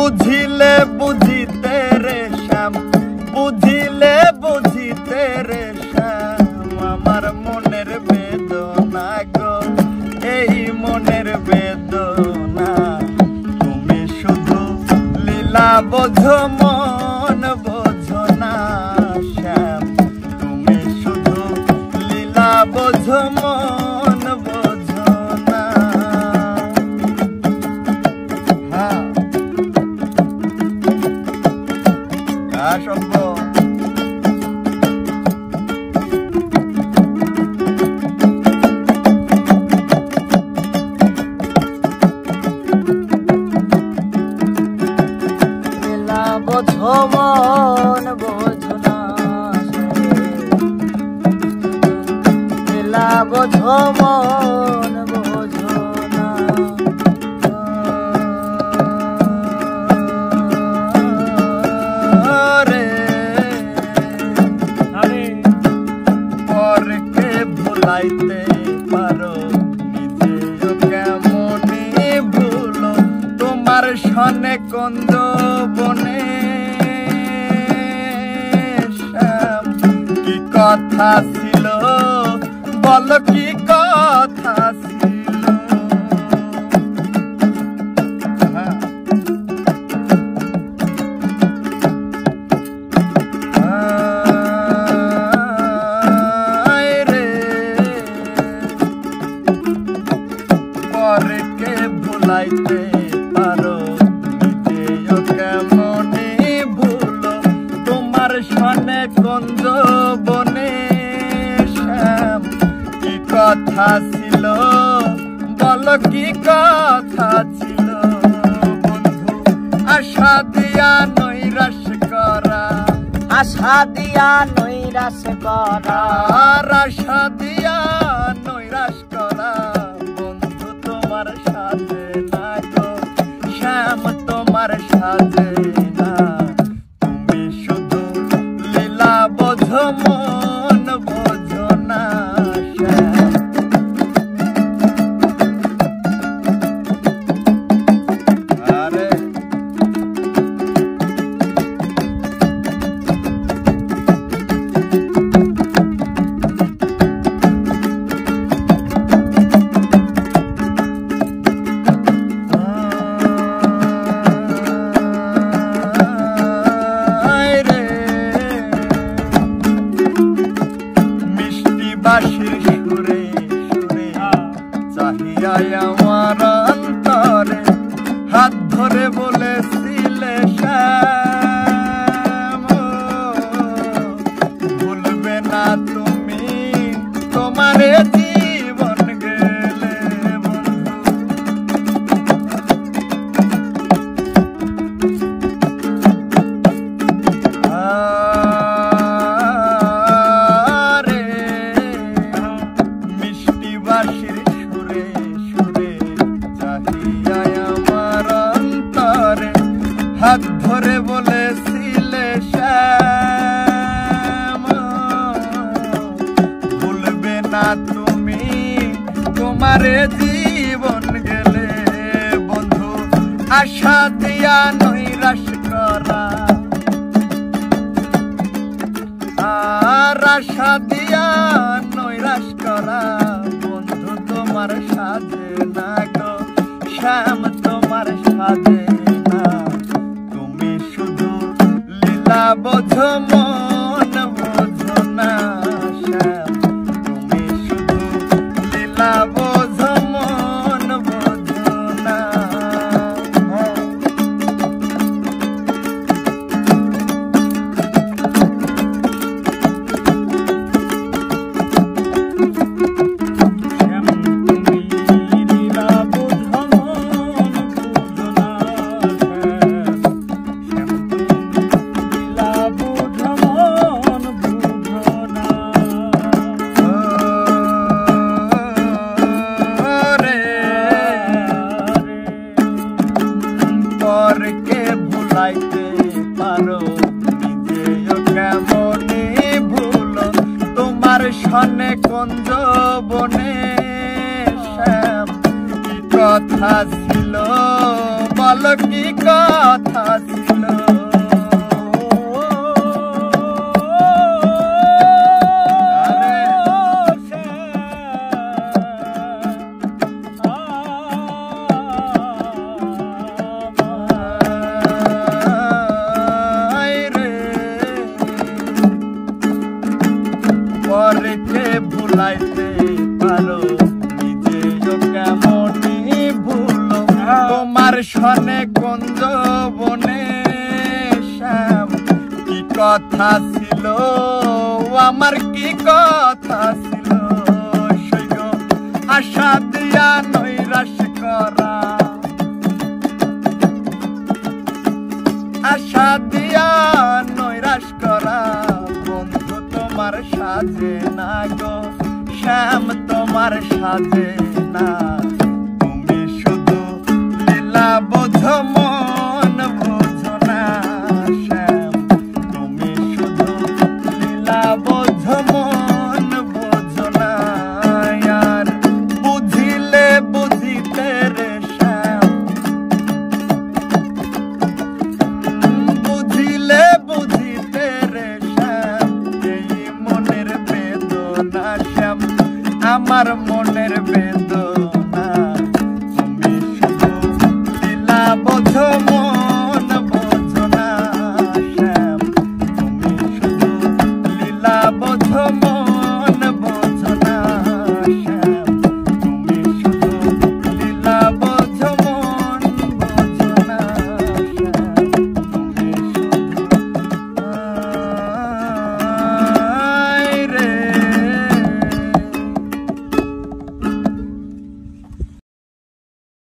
বুঝিলে বুঝিতে রে শ্যাম, বুঝিলে বুঝিতে রে শ্যাম, আমার মনের বেদনা গো, এই মনের বেদনা। তুমি শুধু লীলা বোঝো, মন বোঝো না শ্যাম, তুমি শুধু লীলা বোঝো, মন বোঝো না। সম্ভব লীলা বোঝো, মন বোঝো না, লীলা বোঝো, মন বোঝো না। পরকে ভুলাইতে পারো, নিজেও কেমনি ভুলো, তোমার সনে কন্দ বনে শ্যাম। কি কথা ছিল বলো, কি কথা ছিল? পরকে ভুলাইতে পারো, নিজেও কেমনি ভুলো, তোমার সনে কন্দ বনে শ্যাম। কি কথা ছিল বলো, কি কথা ছিল? বন্ধু আশা দিয়া নৈরাশ করা, আশা দিয়া নৈরাশ করা, আশা দিয়া নৈরাশ করা, বন্ধু তোমার সাজে না গো শ্যাম, তোমার সাজে না। তুমি শুধু লীলা বোঝো, মন বোঝো না শ্যাম। আরে বাঁশির সুরে সুরে চাহিয়া আমার অন্তরে হাত ধরে বলেছিলে শ্যাম, ভুলবে না তুমি তোমারে জীবন গেলে বন্ধু। বাঁশির সুরে সুরে চাহিয়া আমার অন্তরে হাত ধরে বলেছিলে শ্যাম, ভুলবে না তুমি তোমারে জীবন গেলে বন্ধু। আশা দিয়া নৈরাশ করা, আর আশা দিয়া নৈরাশ করা, বন্ধু তোমার সাজে না গো শ্যাম, তোমার সাজে না। তুমি শুধু লীলা বোঝো, মন বোঝো না শ্যাম, তুমি শুধু লীলা বোঝো, মন বোঝো না। পরকে ভুলাইতে পারো, নিজেও কেমনি ভুলো, তোমার সনে কন্দ বনে শ্যাম। কি কথা ছিল বলো, কি কথা কথা ছিল পরেকে ভুলাইতে পারো নিজেও কেমনই ভুলো তোমার সনে কুঞ্জ বনে শ্যাম কি কথা ছিল আমার কি কথা ছিল সৈগ আশা দিয়া নৈরাশ করা আশা দিয়া নৈরাশ করা বন্ধু তোমার সাজে না গো শ্যাম তোমার সাজে না তুমি শুধু লীলা বোঝো